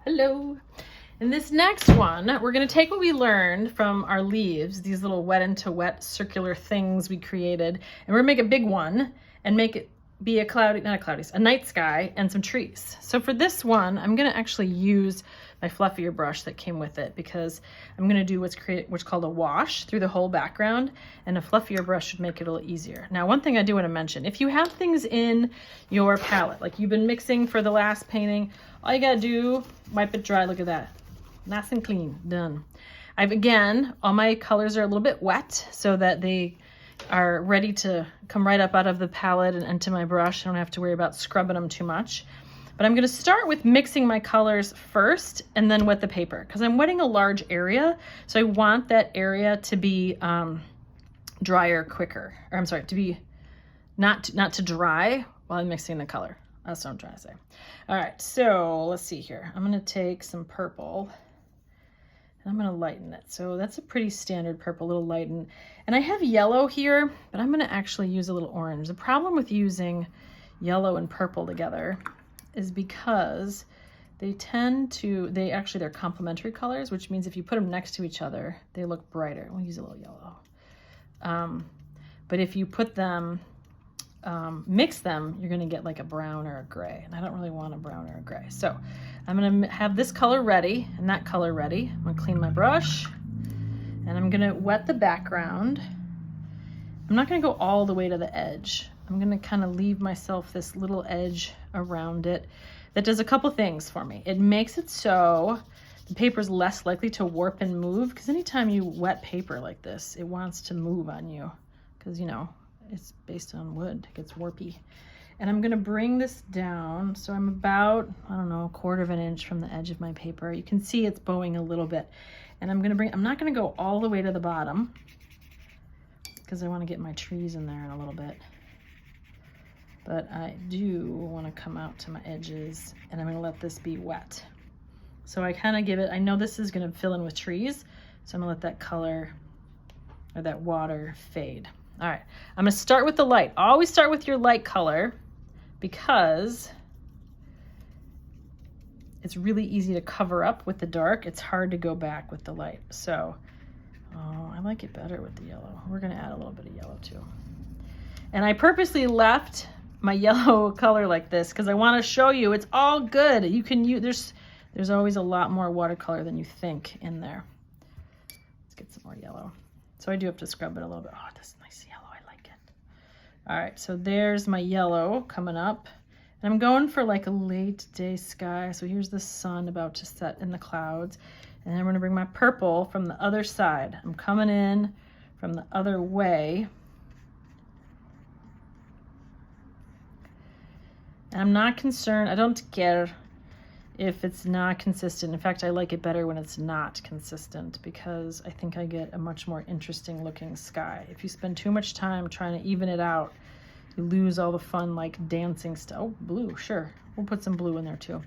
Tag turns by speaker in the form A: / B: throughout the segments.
A: Hello. In this next one, we're going to take what we learned from our leaves, these little wet into wet circular things we created, and we're going to make a big one and make it be a cloudy, not a cloudy, a night sky and some trees. So for this one, I'm going to actually use my fluffier brush that came with it because I'm going to do what's called a wash through the whole background, and a fluffier brush should make it a little easier. Now, one thing I do want to mention, if you have things in your palette, like you've been mixing for the last painting, all you got to do, wipe it dry. Look at that. Nice and clean, done. Again, all my colors are a little bit wet so that they are ready to come right up out of the palette and into my brush. I don't have to worry about scrubbing them too much. But I'm going to start with mixing my colors first and then wet the paper because I'm wetting a large area. So I want that area to be drier quicker. Or I'm sorry, to be not to dry while I'm mixing the color. That's what I'm trying to say. All right, so let's see here. I'm going to take some purple and I'm going to lighten it. So that's a pretty standard purple, a little lighten. And I have yellow here, but I'm going to actually use a little orange. The problem with using yellow and purple together is because they're complementary colors, which means if you put them next to each other, they look brighter. We'll use a little yellow. But if you put them, mix them, you're gonna get like a brown or a gray, and I don't really want a brown or a gray. So I'm gonna have this color ready and that color ready. I'm gonna clean my brush and I'm gonna wet the background. I'm not gonna go all the way to the edge. I'm gonna kind of leave myself this little edge around it that does a couple things for me. It makes it so the paper's less likely to warp and move, because anytime you wet paper like this, it wants to move on you because, you know, it's based on wood. It gets warpy. And I'm gonna bring this down. So I'm about, I don't know, 1/4 of an inch from the edge of my paper. You can see it's bowing a little bit. And I'm not gonna go all the way to the bottom because I wanna get my trees in there in a little bit. But I do wanna come out to my edges, and I'm gonna let this be wet. So I kind of give it, I know this is gonna fill in with trees, so I'm gonna let that color or that water fade. All right, I'm gonna start with the light. Always start with your light color because it's really easy to cover up with the dark. It's hard to go back with the light. So, I like it better with the yellow. We're gonna add a little bit of yellow too. And I purposely left my yellow color like this because I wanna show you it's all good. You can use, there's always a lot more watercolor than you think in there. Let's get some more yellow. So I do have to scrub it a little bit. Oh, that's nice yellow, I like it. All right, so there's my yellow coming up. And I'm going for like a late day sky. So here's the sun about to set in the clouds. And then I'm gonna bring my purple from the other side. I'm coming in from the other way. And I'm not concerned, I don't care if it's not consistent. In fact, I like it better when it's not consistent because I think I get a much more interesting looking sky. If you spend too much time trying to even it out, you lose all the fun like dancing stuff. Oh, blue, sure. We'll put some blue in there too.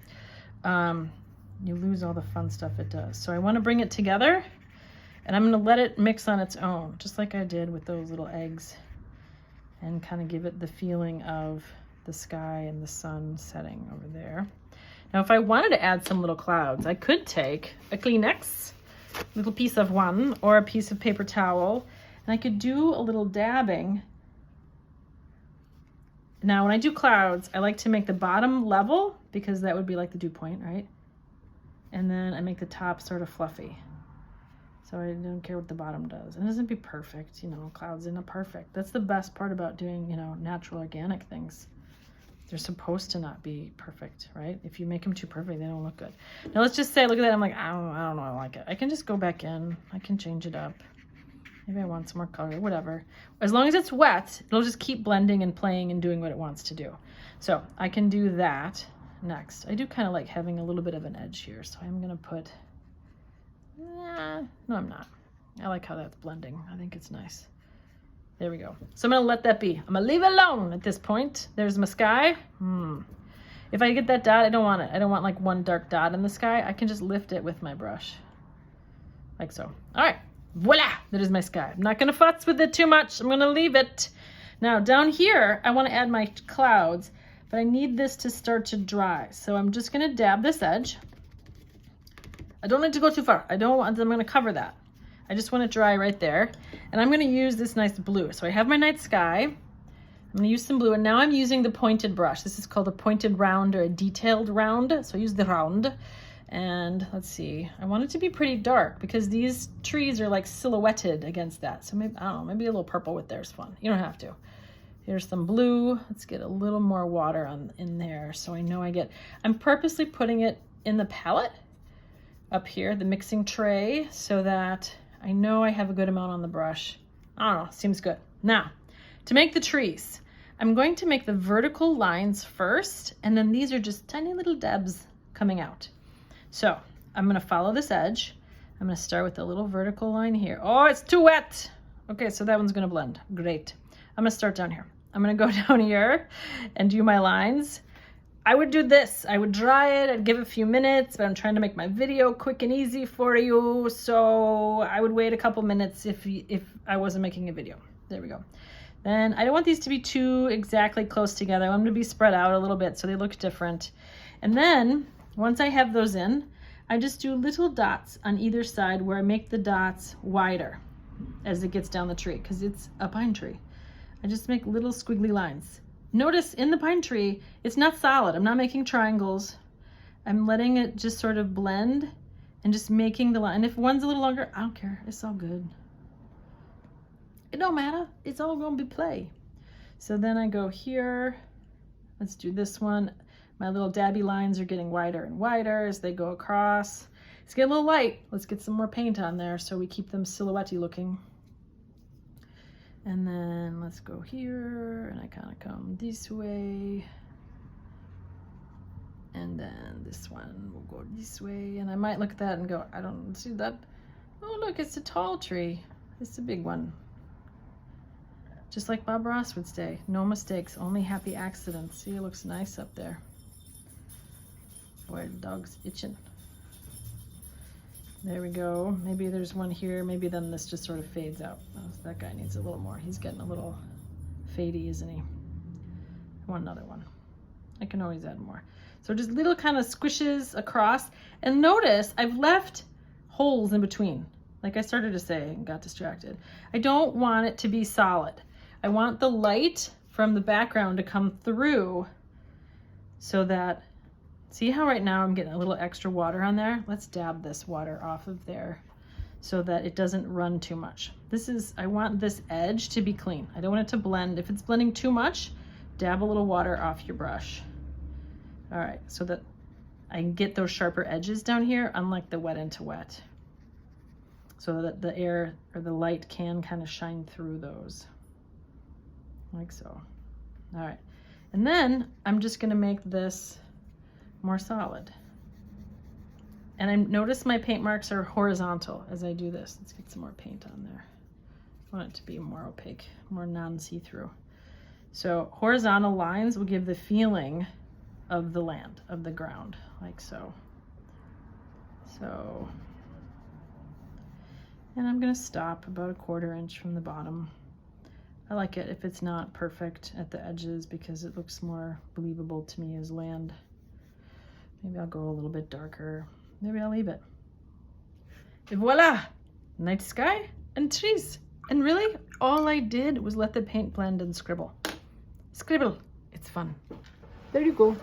A: You lose all the fun stuff it does. So I want to bring it together and I'm going to let it mix on its own, just like I did with those little eggs, and kind of give it the feeling of the sky and the sun setting over there. Now, if I wanted to add some little clouds, I could take a Kleenex, little piece of one, or a piece of paper towel, and I could do a little dabbing. Now, when I do clouds, I like to make the bottom level because that would be like the dew point, right? And then I make the top sort of fluffy. So I don't care what the bottom does. And it doesn't be perfect, you know, clouds isn't perfect. That's the best part about doing, you know, natural organic things. They're supposed to not be perfect, right? If you make them too perfect, they don't look good. Now let's just say, look at that. I'm like, I don't know, I like it. I can just go back in. I can change it up. Maybe I want some more color, whatever. As long as it's wet, it'll just keep blending and playing and doing what it wants to do. So I can do that next. I do kind of like having a little bit of an edge here. So I'm gonna put, no, I'm not. I like how that's blending. I think it's nice. There we go. So I'm gonna let that be. I'm gonna leave it alone at this point. There's my sky. If I get that dot, I don't want it. I don't want like one dark dot in the sky. I can just lift it with my brush. Like so. All right, voila, that is my sky. I'm not gonna futz with it too much. I'm gonna leave it. Now down here, I wanna add my clouds, but I need this to start to dry. So I'm just gonna dab this edge I don't need to go too far. I'm going to cover that. I just want it dry right there. And I'm going to use this nice blue. So I have my night sky. I'm going to use some blue. And now I'm using the pointed brush. This is called a pointed round or a detailed round. So I use the round. And let's see, I want it to be pretty dark because these trees are like silhouetted against that. So maybe, I don't know, maybe a little purple with there is fun. You don't have to. Here's some blue. Let's get a little more water in there. So I know I'm purposely putting it in the palette up here, the mixing tray, so that I know I have a good amount on the brush. I don't know, seems good. Now, to make the trees, I'm going to make the vertical lines first, and then these are just tiny little dabs coming out. So I'm gonna follow this edge. I'm gonna start with a little vertical line here. Oh, it's too wet. Okay, so that one's gonna blend. Great. I'm gonna start down here. I'm gonna go down here and do my lines. I would do this. I would dry it, I'd give it a few minutes, but I'm trying to make my video quick and easy for you. So I would wait a couple minutes if I wasn't making a video. There we go. Then I don't want these to be too exactly close together. I want them to be spread out a little bit so they look different. And then once I have those in, I just do little dots on either side where I make the dots wider as it gets down the tree because it's a pine tree. I just make little squiggly lines. Notice in the pine tree, it's not solid. I'm not making triangles. I'm letting it just sort of blend and just making the line. And if one's a little longer, I don't care. It's all good. It don't matter. It's all gonna be play. So then I go here. Let's do this one. My little dabby lines are getting wider and wider as they go across. It's getting a little light. Let's get some more paint on there so we keep them silhouette-y looking. And then let's go here, and I kind of come this way. And then this one will go this way. And I might look at that and go, I don't see that. Oh, look, it's a tall tree. It's a big one. Just like Bob Ross would say, no mistakes, only happy accidents. See, it looks nice up there. Boy, the dog's itching. There we go. Maybe there's one here. Maybe then this just sort of fades out. Oh, that guy needs a little more. He's getting a little fadey, isn't he? I want another one. I can always add more. So just little kind of squishes across. And notice I've left holes in between. Like I started to say and got distracted. I don't want it to be solid. I want the light from the background to come through so that, see how right now I'm getting a little extra water on there? Let's dab this water off of there so that it doesn't run too much. I want this edge to be clean. I don't want it to blend. If it's blending too much, dab a little water off your brush. All right, so that I can get those sharper edges down here, unlike the wet into wet, so that the air or the light can kind of shine through those, like so. All right, and then I'm just gonna make this more solid. And I notice my paint marks are horizontal as I do this. Let's get some more paint on there. I want it to be more opaque, more non-see-through. So horizontal lines will give the feeling of the land, of the ground, like so. So, and I'm gonna stop about 1/4 inch from the bottom. I like it if it's not perfect at the edges because it looks more believable to me as land. Maybe I'll go a little bit darker. Maybe I'll leave it. Et voila! Night sky and trees. And really, all I did was let the paint blend and scribble. Scribble. It's fun. There you go.